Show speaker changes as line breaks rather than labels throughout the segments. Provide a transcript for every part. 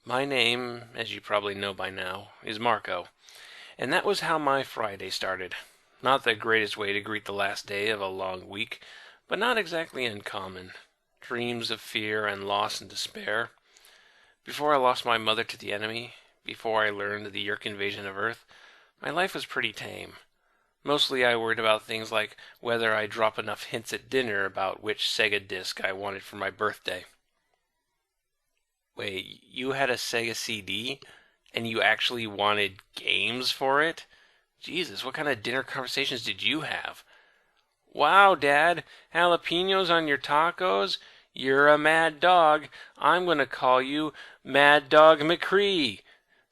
My name, as you probably know by now, is Marco, and that was how my Friday started. Not the greatest way to greet the last day of a long week, but not exactly uncommon. Dreams of fear and loss and despair. Before I lost my mother to the enemy, before I learned the Yeerk invasion of Earth, my life was pretty tame. Mostly I worried about things like whether I'd drop enough hints at dinner about which Sega disc I wanted for my birthday. Wait, you had a Sega CD? And you actually wanted games for it? Jesus, what kind of dinner conversations did you have? Wow, Dad, jalapenos on your tacos? You're a mad dog. I'm gonna call you Mad Dog McCree.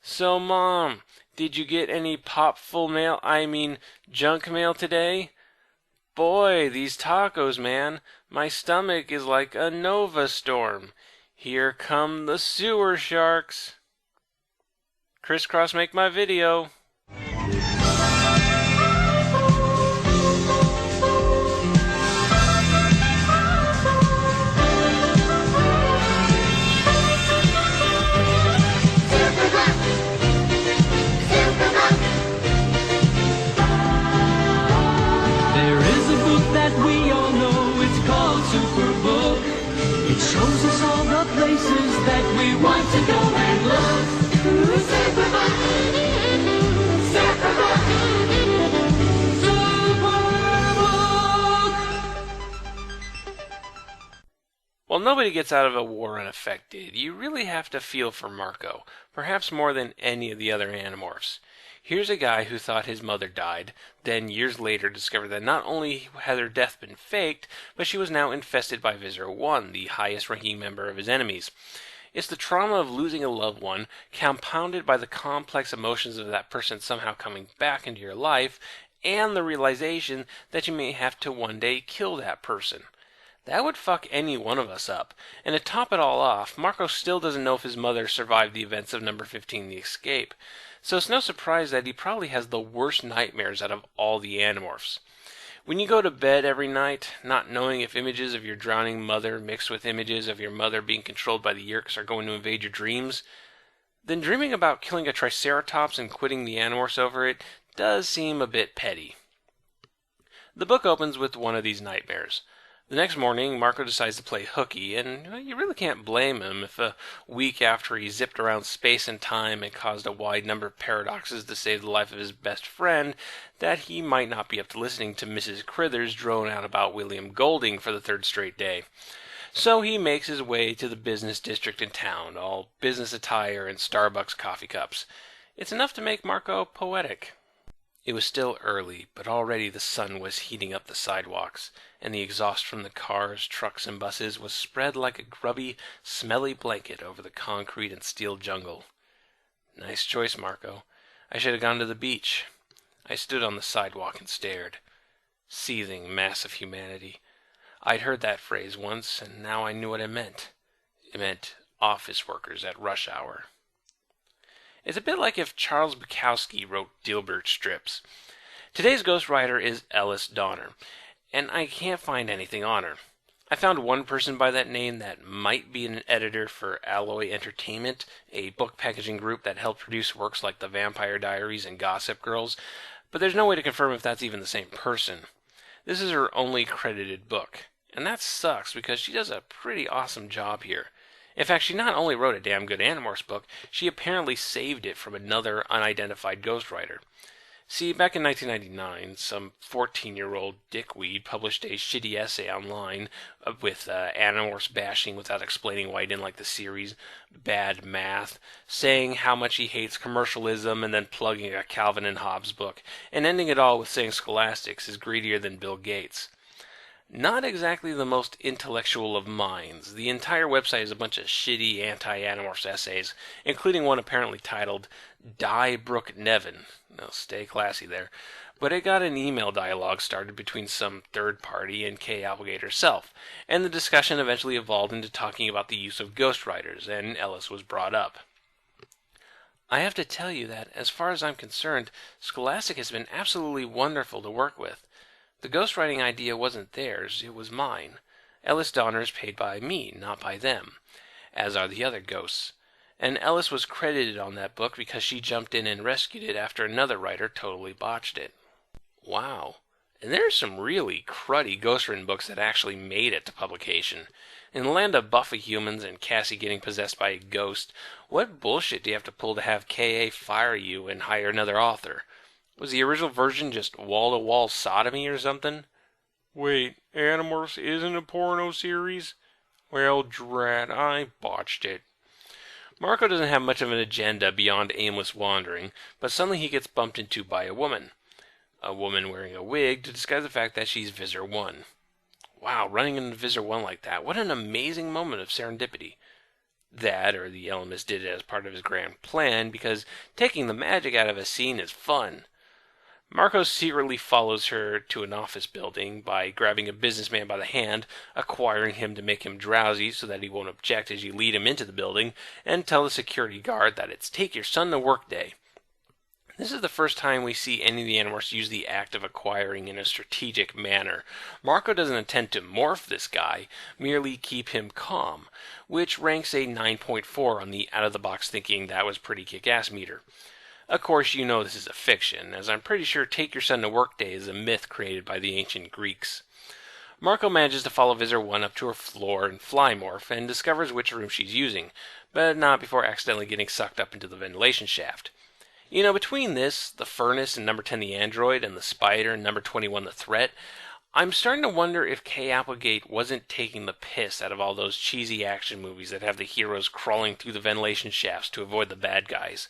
So, Mom, did you get any popful mail, junk mail today? Boy, these tacos, man. My stomach is like a Nova storm. Here come the sewer sharks. Crisscross make my video.
Shows us all the places that we want to go and look. Superbook, Superbook.
While nobody gets out of a war unaffected, you really have to feel for Marco, perhaps more than any of the other Animorphs. Here's a guy who thought his mother died, then years later discovered that not only had her death been faked, but she was now infested by Visser One, the highest-ranking member of his enemies. It's the trauma of losing a loved one, compounded by the complex emotions of that person somehow coming back into your life, and the realization that you may have to one day kill that person. That would fuck any one of us up. And to top it all off, Marco still doesn't know if his mother survived the events of number 15, The Escape. So it's no surprise that he probably has the worst nightmares out of all the Animorphs. When you go to bed every night, not knowing if images of your drowning mother mixed with images of your mother being controlled by the Yeerks are going to invade your dreams, then dreaming about killing a Triceratops and quitting the Animorphs over it does seem a bit petty. The book opens with one of these nightmares. The next morning, Marco decides to play hooky, and you really can't blame him if a week after he zipped around space and time and caused a wide number of paradoxes to save the life of his best friend, that he might not be up to listening to Mrs. Crithers drone out about William Golding for the third straight day. So he makes his way to the business district in town, all business attire and Starbucks coffee cups. It's enough to make Marco poetic. It was still early, but already the sun was heating up the sidewalks, and the exhaust from the cars, trucks, and buses was spread like a grubby, smelly blanket over the concrete and steel jungle. Nice choice, Marco. I should have gone to the beach. I stood on the sidewalk and stared. Seething mass of humanity. I'd heard that phrase once, and now I knew what it meant. It meant office workers at rush hour. It's a bit like if Charles Bukowski wrote Dilbert strips. Today's ghostwriter is Ellis Donner, and I can't find anything on her. I found one person by that name that might be an editor for Alloy Entertainment, a book packaging group that helped produce works like The Vampire Diaries and Gossip Girls, but there's no way to confirm if that's even the same person. This is her only credited book, and that sucks because she does a pretty awesome job here. In fact, she not only wrote a damn good Animorphs book, she apparently saved it from another unidentified ghostwriter. See, back in 1999, some 14-year-old dickweed published a shitty essay online with Animorphs bashing without explaining why he didn't like the series, bad math, saying how much he hates commercialism, and then plugging a Calvin and Hobbes book, and ending it all with saying Scholastics is greedier than Bill Gates. Not exactly the most intellectual of minds. The entire website is a bunch of shitty anti-Animorphs essays, including one apparently titled Die Brooke Nevin. No, stay classy there. But it got an email dialogue started between some third party and Kay Applegate herself, and the discussion eventually evolved into talking about the use of ghostwriters, and Ellis was brought up. I have to tell you that, as far as I'm concerned, Scholastic has been absolutely wonderful to work with. The ghostwriting idea wasn't theirs, it was mine. Ellis Donner is paid by me, not by them, as are the other ghosts. and Ellis was credited on that book because she jumped in and rescued it after another writer totally botched it. Wow. And there's some really cruddy ghost-written books that actually made it to publication. In the land of Buffy humans and Cassie getting possessed by a ghost, what bullshit do you have to pull to have K.A. fire you and hire another author? Was the original version just wall-to-wall sodomy or something? Wait, Animorphs isn't a porno series? Well, drat, I botched it. Marco doesn't have much of an agenda beyond aimless wandering, but suddenly he gets bumped into by a woman. A woman wearing a wig to disguise the fact that she's Visser One. Wow, running into Visser One like that, what an amazing moment of serendipity. That, or the Ellimist did it as part of his grand plan, because taking the magic out of a scene is fun. Marco secretly follows her to an office building by grabbing a businessman by the hand, acquiring him to make him drowsy so that he won't object as you lead him into the building, and tell the security guard that it's take your son to work day. This is the first time we see any of the Animorphs use the act of acquiring in a strategic manner. Marco doesn't intend to morph this guy, merely keep him calm, which ranks a 9.4 on the out-of-the-box thinking that was pretty kick-ass meter. Of course, you know this is a fiction, as I'm pretty sure Take Your Son to Work Day is a myth created by the ancient Greeks. Marco manages to follow Visser One up to her floor and fly morph, and discovers which room she's using, but not before accidentally getting sucked up into the ventilation shaft. You know, between this, the furnace and number 10 the android, and the spider and number 21 the threat, I'm starting to wonder if Kay Applegate wasn't taking the piss out of all those cheesy action movies that have the heroes crawling through the ventilation shafts to avoid the bad guys.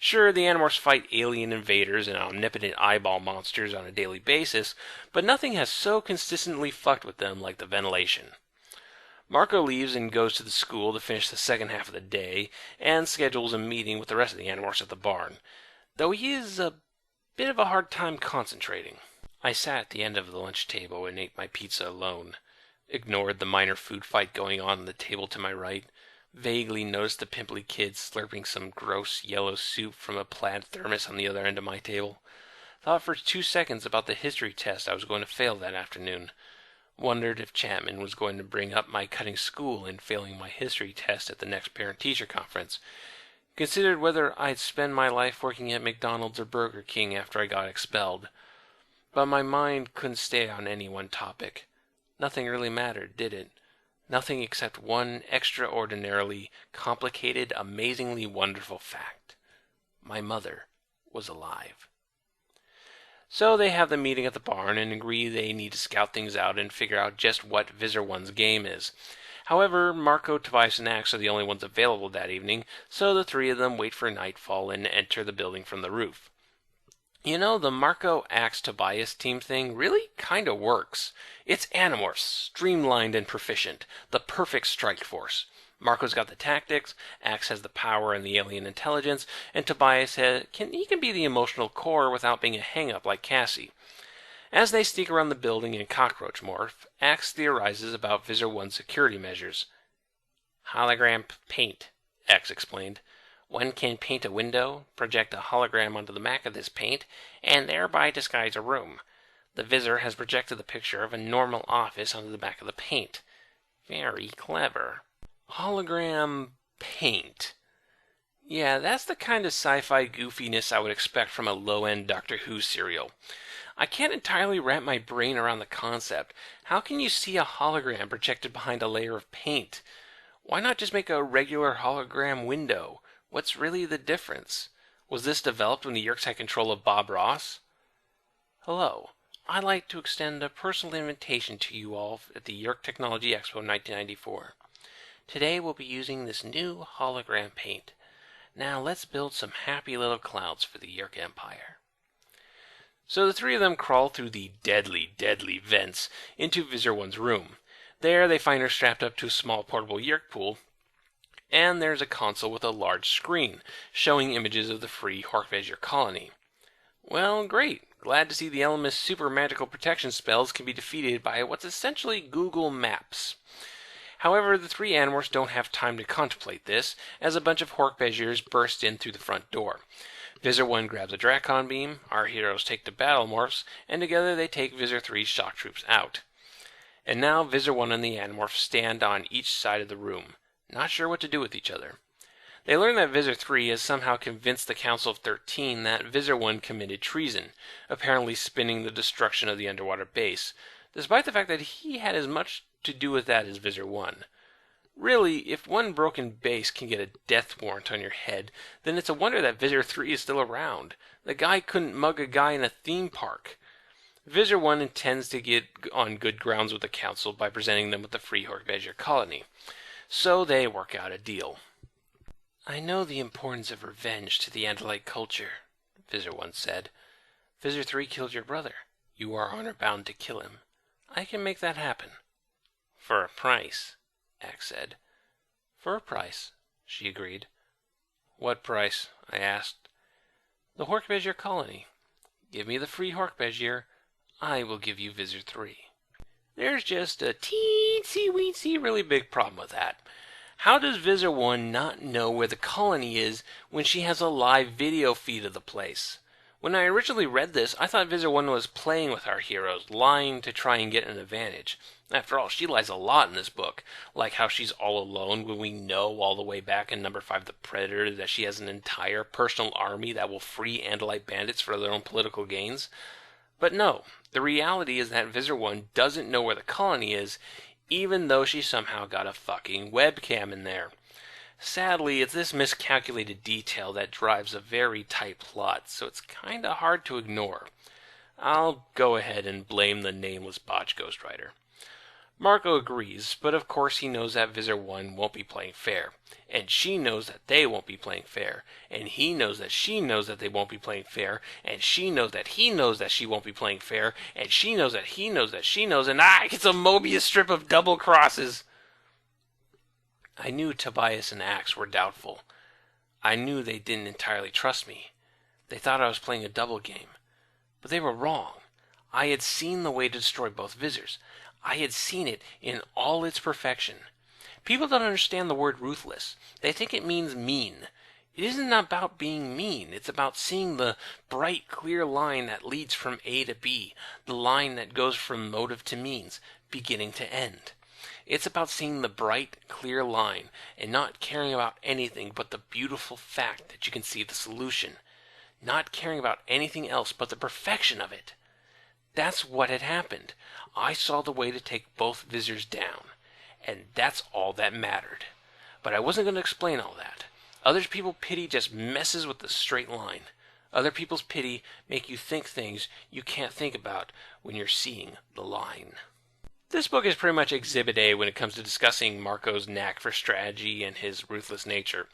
Sure, the Animorphs fight alien invaders and omnipotent eyeball monsters on a daily basis, but nothing has so consistently fucked with them like the ventilation. Marco leaves and goes to the school to finish the second half of the day, and schedules a meeting with the rest of the Animorphs at the barn, though he is a bit of a hard time concentrating. I sat at the end of the lunch table and ate my pizza alone, ignored the minor food fight going on the table to my right, vaguely noticed the pimply kid slurping some gross yellow soup from a plaid thermos on the other end of my table, thought for 2 seconds about the history test I was going to fail that afternoon, wondered if Chapman was going to bring up my cutting school and failing my history test at the next parent-teacher conference, considered whether I'd spend my life working at McDonald's or Burger King after I got expelled. But my mind couldn't stay on any one topic. Nothing really mattered, did it? Nothing except one extraordinarily complicated, amazingly wonderful fact. My mother was alive. So they have the meeting at the barn and agree they need to scout things out and figure out just what Visser One's game is. However, Marco, Tobias, and Axe are the only ones available that evening, so the three of them wait for nightfall and enter the building from the roof. You know, the Marco, Axe, Tobias team thing really kinda works. It's Animorphs, streamlined and proficient, the perfect strike force. Marco's got the tactics, Axe has the power and the alien intelligence, and Tobias can be the emotional core without being a hang-up like Cassie. As they sneak around the building in cockroach morph, Axe theorizes about Visser One's security measures. Hologram paint, Axe explained. One can paint a window, project a hologram onto the back of this paint, and thereby disguise a room. The Visser has projected the picture of a normal office onto the back of the paint. Very clever. Hologram paint. Yeah, that's the kind of sci-fi goofiness I would expect from a low-end Doctor Who serial. I can't entirely wrap my brain around the concept. How can you see a hologram projected behind a layer of paint? Why not just make a regular hologram window? What's really the difference? Was this developed when the Yeerks had control of Bob Ross? Hello. I'd like to extend a personal invitation to you all at the Yeerk Technology Expo 1994. Today we'll be using this new hologram paint. Now let's build some happy little clouds for the Yeerk Empire. So the three of them crawl through the deadly, deadly vents into Visser One's room. There they find her strapped up to a small portable Yeerk pool, and there's a console with a large screen, showing images of the free Hork-Vezier colony. Well, great. Glad to see the Ellimist's super magical protection spells can be defeated by what's essentially Google Maps. However, the three Animorphs don't have time to contemplate this, as a bunch of Hork-Veziers burst in through the front door. Visser One grabs a Dracon beam, our heroes take the battle morphs, and together they take Visser 3's shock troops out. And now Visser One and the Animorphs stand on each side of the room, not sure what to do with each other. They learn that Visser 3 has somehow convinced the Council of 13 that Visser One committed treason, apparently spinning the destruction of the underwater base, despite the fact that he had as much to do with that as Visser One. Really, if one broken base can get a death warrant on your head, then it's a wonder that Visser 3 is still around. The guy couldn't mug a guy in a theme park. Visser One intends to get on good grounds with the Council by presenting them with the free Hork-Bajir colony, so they work out a deal. "I know the importance of revenge to the Andalite culture," Visser One said. "Visser 3 killed your brother. You are honor-bound to kill him. I can make that happen." "For a price," Axe said. "For a price," she agreed. "What price?" I asked. "The Hork-Bajir colony. Give me the free Hork-Bajir. I will give you Visser 3. There's just a teensy-weensy really big problem with that. How does Visser One not know where the colony is when she has a live video feed of the place? When I originally read this, I thought Visser One was playing with our heroes, lying to try and get an advantage. After all, she lies a lot in this book, like how she's all alone when we know all the way back in number 5 The Predator that she has an entire personal army that will free Andalite bandits for their own political gains. But no, the reality is that Visser One doesn't know where the colony is, even though she somehow got a fucking webcam in there. Sadly, it's this miscalculated detail that drives a very tight plot, so it's kinda hard to ignore. I'll go ahead and blame the nameless botch ghostwriter. Marco agrees, but of course he knows that Visser One won't be playing fair, and she knows that they won't be playing fair, and he knows that she knows that they won't be playing fair, and she knows that he knows that she won't be playing fair, and she knows that he knows that she knows, and it's a Mobius strip of double crosses. I knew Tobias and Axe were doubtful. I knew they didn't entirely trust me. They thought I was playing a double game. But they were wrong. I had seen the way to destroy both Vissers. I had seen it in all its perfection. People don't understand the word ruthless. They think it means mean. It isn't about being mean. It's about seeing the bright, clear line that leads from A to B, the line that goes from motive to means, beginning to end. It's about seeing the bright, clear line and not caring about anything but the beautiful fact that you can see the solution. Not caring about anything else but the perfection of it. That's what had happened. I saw the way to take both Vissers down, and that's all that mattered. But I wasn't going to explain all that. Other people's pity just messes with the straight line. Other people's pity make you think things you can't think about when you're seeing the line. This book is pretty much Exhibit A when it comes to discussing Marco's knack for strategy and his ruthless nature.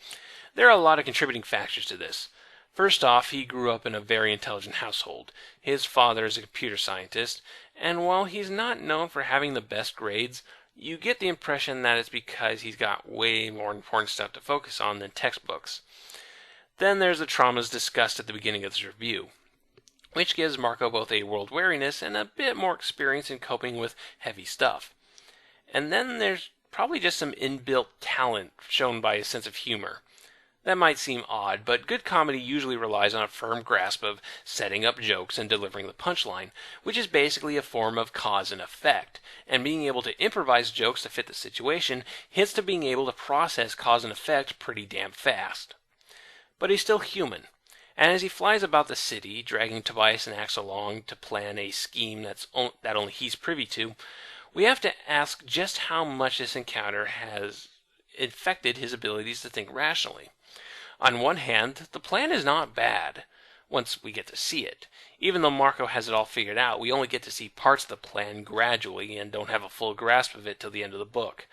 There are a lot of contributing factors to this. First off, he grew up in a very intelligent household. His father is a computer scientist, and while he's not known for having the best grades, you get the impression that it's because he's got way more important stuff to focus on than textbooks. Then there's the traumas discussed at the beginning of this review, which gives Marco both a world wariness and a bit more experience in coping with heavy stuff. And then there's probably just some inbuilt talent shown by his sense of humor. That might seem odd, but good comedy usually relies on a firm grasp of setting up jokes and delivering the punchline, which is basically a form of cause and effect, and being able to improvise jokes to fit the situation hints to being able to process cause and effect pretty damn fast. But he's still human, and as he flies about the city, dragging Tobias and Axe along to plan a scheme that only he's privy to, we have to ask just how much this encounter has affected his abilities to think rationally. On one hand, the plan is not bad, once we get to see it. Even though Marco has it all figured out, we only get to see parts of the plan gradually and don't have a full grasp of it till the end of the book.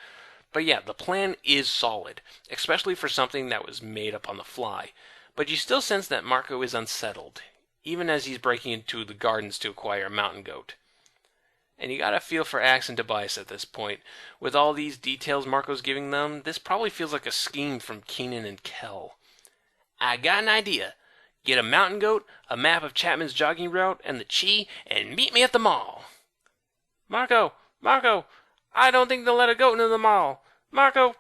But yeah, the plan is solid, especially for something that was made up on the fly. But you still sense that Marco is unsettled, even as he's breaking into the gardens to acquire a mountain goat. And you gotta feel for Axe and Tobias at this point. With all these details Marco's giving them, this probably feels like a scheme from Keenan and Kel. I got an idea. Get a mountain goat, a map of Chapman's jogging route, and the Chi, and meet me at the mall. Marco, I don't think they'll let a goat into the mall. Marco,